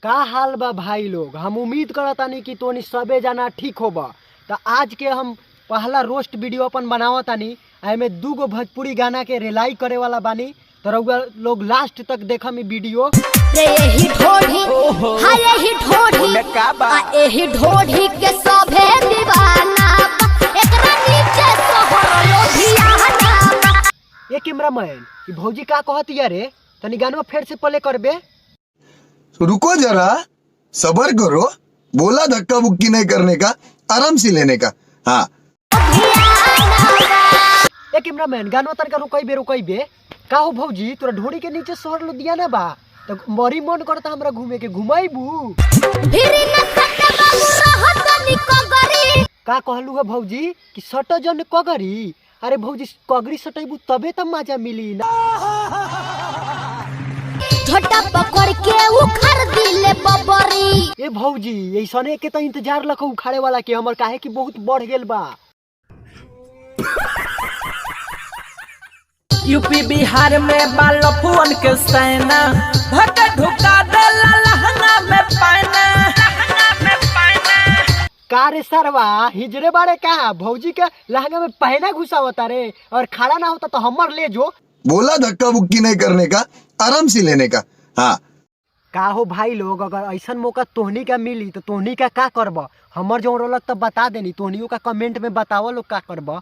का हाल बा भाई लोग। हम उम्मीद करतानी कि तोनी सबे जाना ठीक होबा। तो आज के हम पहला रोस्ट वीडियो अपन बनावतानी। एमे 2 गो भोजपुरी गाना के रिलाई करे वाला बानी। तो रउआ लोग लास्ट तक देखम ई वीडियो। रे यही ढोढ़ी हां यही ढोढ़ी यही ढोढ़ी के सभे दीवाना एकरा नीचे सोहर लोभियाना। ये कैमरामैन ई भौजी का कहतिया रे, तनी गाना फिर से प्ले करबे। रुको जरा, सबर करो। बोला धक्का बुक्की नहीं करने का, आराम से लेने का। हाँ ए कैमरामैन गाना तनका रुकइबे। का हो भौजी, तोरा ढोरी के नीचे शहर लुधियाना बा, तो बड़ी मन करता हमरा घूमे के, घुमाइबू? फिरी न सटे बाबू रहत निकगरी। का कहलू है भौजी कि सट जन कगरी? अरे भौजी कगरी सटैबू तबे त मजा मिली ना। झोटा पकड़ के उखड़ दिले बबरी। ए भौजी ऐसने के तो इंतजार लखो उखाड़े वाला के, हमर काहे कि बहुत बढ़ गेल बा। यूपी बिहार में बालो फोन के सेना धक्का धुका देला लहंगा में पाना। का रे सरवा हिजरे बारे का भौजी के लहंगा में पहना घुसावता रे, और खड़ा ना होता तो हमर ले जो। बोला धक्का बुक्की नहीं करने का, आराम से लेने का। हाँ का हो भाई लोग, अगर ऐसा मौका तोहनी का मिली तो तोहनी का करब? हमर जो रोलक तो बता देनी, तोहनियों का कमेंट में बताओ लोग का करब।